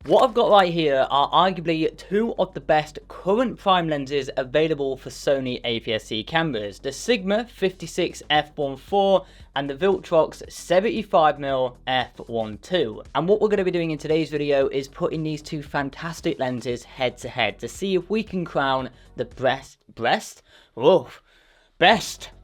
What I've got right here are arguably two of the best current prime lenses available for Sony APS-C cameras, the Sigma 56mm F1.4 and the VILTROX 75mm F1.2. And what we're going to be doing in today's video is putting these two fantastic lenses head to head to see if we can crown the best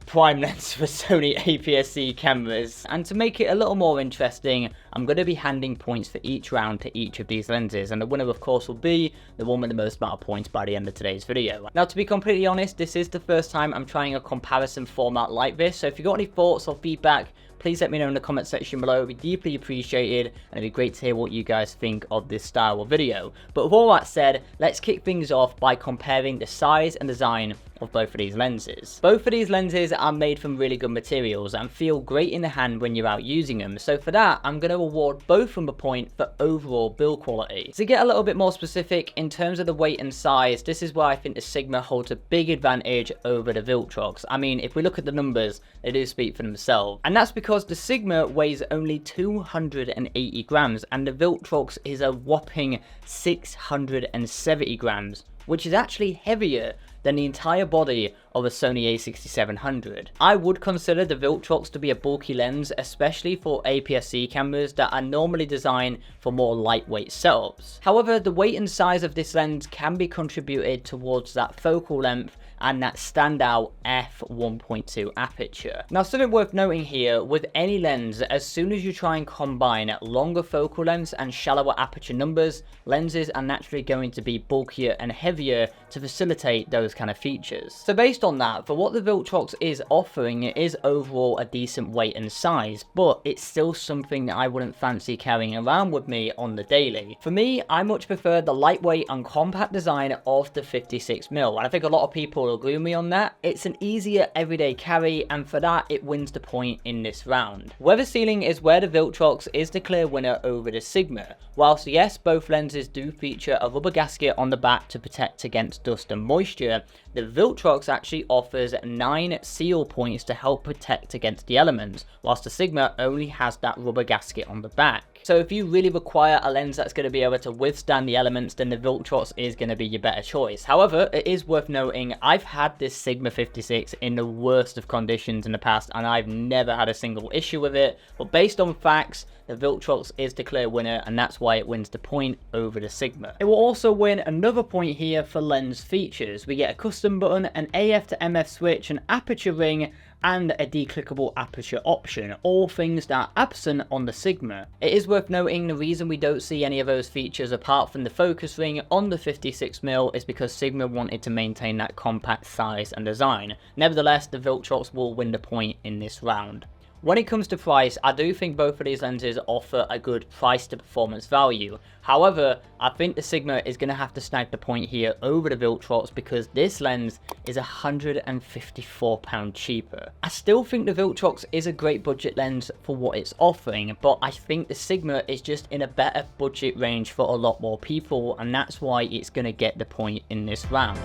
prime lens for Sony APS-C cameras. And to make it a little more interesting, I'm going to be handing points for each round to each of these lenses, and the winner of course will be the one with the most amount of points by the end of today's video. Now, to be completely honest, this is the first time I'm trying a comparison format like this, so if you've got any thoughts or feedback, please let me know in the comment section below. It would be deeply appreciated, and it'd be great to hear what you guys think of this style of video. But with all that said, let's kick things off by comparing the size and design of both of these lenses. Both of these lenses are made from really good materials and feel great in the hand when you're out using them, so for that I'm going to award both of them a point for overall build quality. To get a little bit more specific, in terms of the weight and size, this is where I think the Sigma holds a big advantage over the VILTROX. I mean, if we look at the numbers, they do speak for themselves, and that's because the Sigma weighs only 280 grams and the VILTROX is a whopping 670 grams, which is actually heavier than the entire body of a Sony a6700. I would consider the VILTROX to be a bulky lens, especially for APS-C cameras that are normally designed for more lightweight setups. However, the weight and size of this lens can be contributed towards that focal length and that standout f1.2 aperture. Now, something worth noting here, with any lens, as soon as you try and combine longer focal lengths and shallower aperture numbers, lenses are naturally going to be bulkier and heavier to facilitate those kind of features. So based on that, for what the VILTROX is offering, it is overall a decent weight and size, but it's still something that I wouldn't fancy carrying around with me on the daily. For me, I much prefer the lightweight and compact design of the 56mm, and I think a lot of people will agree with me on that. It's an easier everyday carry, and for that it wins the point in this round. Weather sealing is where the VILTROX is the clear winner over the Sigma. Whilst yes, both lenses do feature a rubber gasket on the back to protect against dust and moisture, the VILTROX actually offers 9 seal points to help protect against the elements, whilst the Sigma only has that rubber gasket on the back. So if you really require a lens that's going to be able to withstand the elements, then the VILTROX is going to be your better choice. However, it is worth noting, I've had this Sigma 56 in the worst of conditions in the past, and I've never had a single issue with it. But based on facts, the VILTROX is the clear winner, and that's why it wins the point over the Sigma. It will also win another point here for lens features. We get a custom button, an AF to MF switch, an aperture ring, and a declickable aperture option, all things that are absent on the Sigma. It is worth noting the reason we don't see any of those features apart from the focus ring on the 56mm is because Sigma wanted to maintain that compact size and design. Nevertheless, the VILTROX will win the point in this round. When it comes to price, I do think both of these lenses offer a good price to performance value. However, I think the Sigma is going to have to snag the point here over the VILTROX because this lens is £154 cheaper. I still think the VILTROX is a great budget lens for what it's offering, but I think the Sigma is just in a better budget range for a lot more people, and that's why it's going to get the point in this round.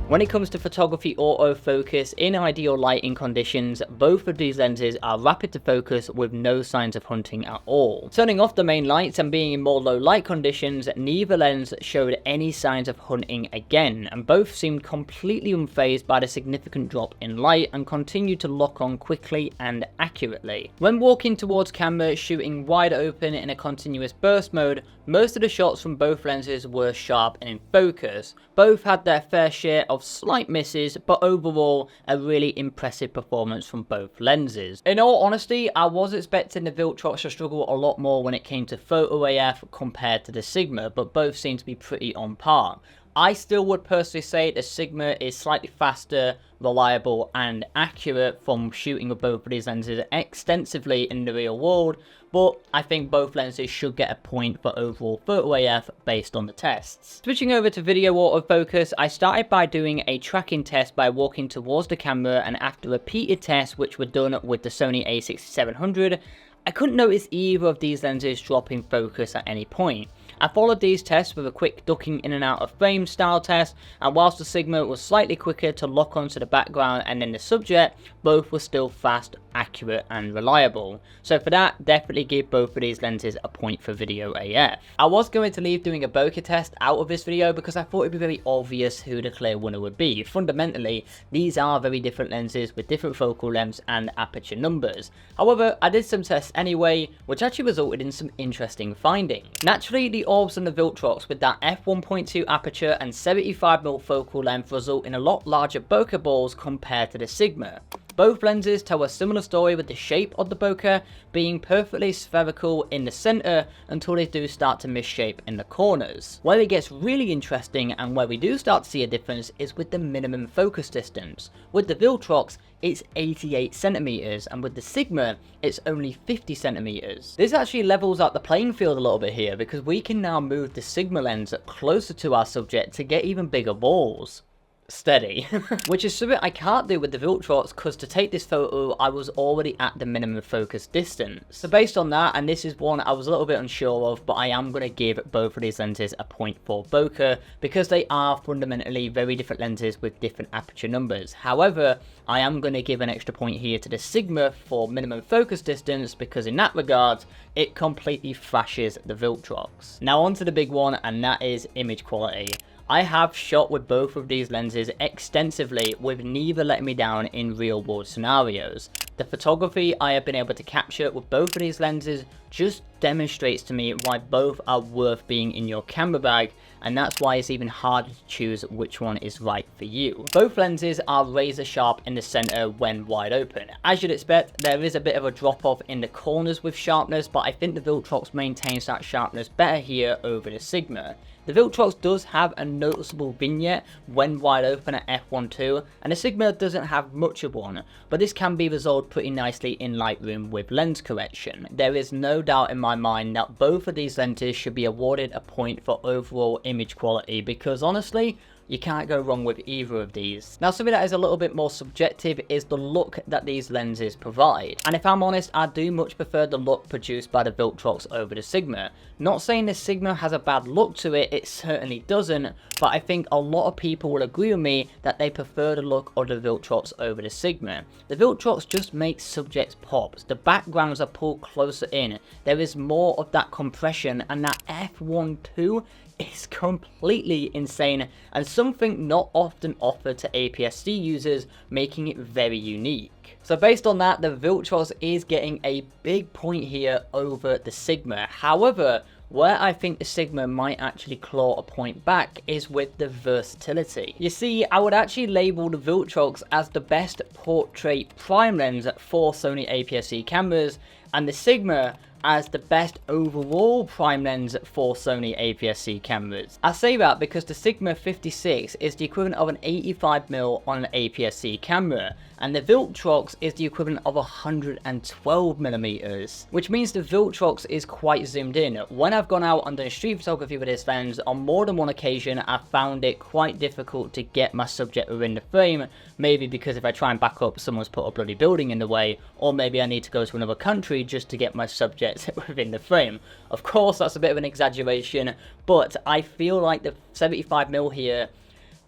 When it comes to photography autofocus, in ideal lighting conditions, both of these lenses are rapid to focus with no signs of hunting at all. Turning off the main lights and being in more low light conditions, neither lens showed any signs of hunting again, and both seemed completely unfazed by the significant drop in light and continued to lock on quickly and accurately. When walking towards camera, shooting wide open in a continuous burst mode, most of the shots from both lenses were sharp and in focus. Both had their fair share of slight misses, but overall a really impressive performance from both lenses. In all honesty, I was expecting the VILTROX to struggle a lot more when it came to photo AF compared to the Sigma, but both seem to be pretty on par. I still would personally say the Sigma is slightly faster, reliable and accurate from shooting with both of these lenses extensively in the real world, but I think both lenses should get a point for overall photo AF based on the tests. Switching over to video autofocus, I started by doing a tracking test by walking towards the camera, and after repeated tests which were done with the Sony a6700, I couldn't notice either of these lenses drop in focus at any point. I followed these tests with a quick ducking in and out of frame style test, and whilst the Sigma was slightly quicker to lock onto the background and then the subject, both were still fast, accurate and reliable. So for that, definitely give both of these lenses a point for video AF. I was going to leave doing a bokeh test out of this video because I thought it'd be very obvious who the clear winner would be. Fundamentally, these are very different lenses with different focal lengths and aperture numbers. However, I did some tests anyway, which actually resulted in some interesting findings. Naturally, the orbs and the VILTROX with that f1.2 aperture and 75mm focal length result in a lot larger bokeh balls compared to the Sigma. Both lenses tell a similar story, with the shape of the bokeh being perfectly spherical in the center until they do start to misshape in the corners. Where it gets really interesting and where we do start to see a difference is with the minimum focus distance. With the VILTROX, it's 88cm, and with the Sigma, it's only 50cm. This actually levels out the playing field a little bit here, because we can now move the Sigma lens closer to our subject to get even bigger balls. Steady. Which is something I can't do with the VILTROX, because to take this photo I was already at the minimum focus distance. So based on that, and this is one I was a little bit unsure of, but I am going to give both of these lenses a point for bokeh, because they are fundamentally very different lenses with different aperture numbers. However, I am going to give an extra point here to the Sigma for minimum focus distance, because in that regard it completely thrashes the VILTROX. Now on to the big one, and that is image quality. I have shot with both of these lenses extensively, with neither letting me down in real world scenarios. The photography I have been able to capture with both of these lenses just demonstrates to me why both are worth being in your camera bag, and that's why it's even harder to choose which one is right for you. Both lenses are razor sharp in the center when wide open. As you'd expect, there is a bit of a drop off in the corners with sharpness, but I think the VILTROX maintains that sharpness better here over the Sigma. The VILTROX does have a noticeable vignette when wide open at f1.2, and the Sigma doesn't have much of one, but this can be resolved pretty nicely in Lightroom with lens correction. There is no doubt in my mind that both of these lenses should be awarded a point for overall image quality, because honestly, you can't go wrong with either of these. Now, something that is a little bit more subjective is the look that these lenses provide. And if I'm honest, I do much prefer the look produced by the VILTROX over the Sigma. Not saying the Sigma has a bad look to it, it certainly doesn't, but I think a lot of people will agree with me that they prefer the look of the VILTROX over the Sigma. The VILTROX just makes subjects pop. The backgrounds are pulled closer in. There is more of that compression, and that f1.2 is completely insane and something not often offered to APS-C users, making it very unique. So based on that, the VILTROX is getting a big point here over the Sigma. However, where I think the Sigma might actually claw a point back is with the versatility. You see, I would actually label the VILTROX as the best portrait prime lens for Sony APS-C cameras, and the Sigma as the best overall prime lens for Sony APS-C cameras. I say that because the Sigma 56 is the equivalent of an 85mm on an APS-C camera, and the VILTROX is the equivalent of 112mm, which means the VILTROX is quite zoomed in. When I've gone out and done street photography with this lens, on more than one occasion I've found it quite difficult to get my subject within the frame, maybe because if I try and back up, someone's put a bloody building in the way, or maybe I need to go to another country just to get my subject within the frame. Of course, that's a bit of an exaggeration, but I feel like the 75mm here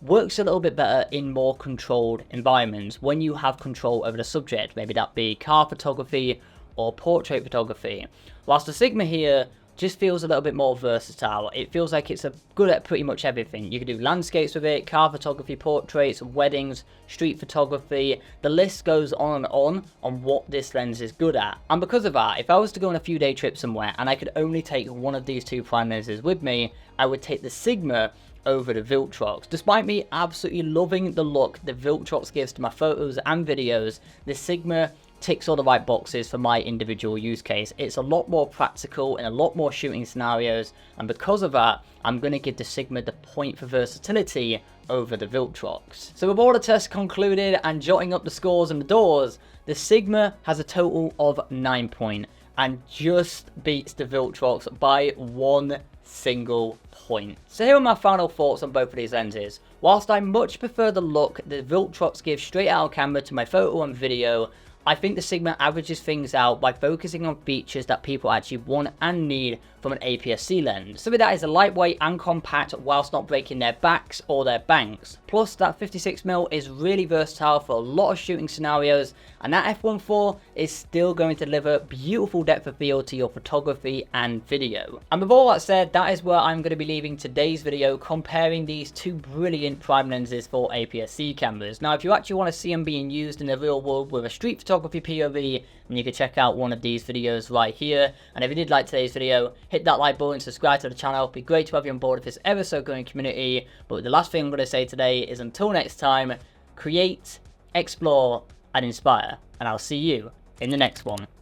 works a little bit better in more controlled environments when you have control over the subject, maybe that be car photography or portrait photography. Whilst the Sigma here just feels a little bit more versatile. It feels like it's good at pretty much everything. You can do landscapes with it, car photography, portraits, weddings, street photography. The list goes on and on what this lens is good at. And because of that, if I was to go on a few day trip somewhere and I could only take one of these two prime lenses with me, I would take the Sigma over the VILTROX. Despite me absolutely loving the look the VILTROX gives to my photos and videos, the Sigma ticks all the right boxes for my individual use case. It's a lot more practical in a lot more shooting scenarios, and because of that, I'm going to give the Sigma the point for versatility over the VILTROX. So with all the tests concluded and jotting up the scores and the doors, the Sigma has a total of 9 points and just beats the VILTROX by 1 single point. So here are my final thoughts on both of these lenses. Whilst I much prefer the look the VILTROX gives straight out of camera to my photo and video, I think the Sigma averages things out by focusing on features that people actually want and need from an APS-C lens. So with that is a lightweight and compact whilst not breaking their backs or their banks. Plus that 56mm is really versatile for a lot of shooting scenarios, and that f1.4 is still going to deliver beautiful depth of field to your photography and video. And with all that said, that is where I'm going to be leaving today's video, comparing these two brilliant prime lenses for APS-C cameras. Now if you actually want to see them being used in the real world with a street photography POV, then you can check out one of these videos right here. And if you did like today's video, hit that like button, subscribe to the channel. It'd be great to have you on board with this ever so growing community. But the last thing I'm going to say today is until next time, create, explore and inspire, and I'll see you in the next one.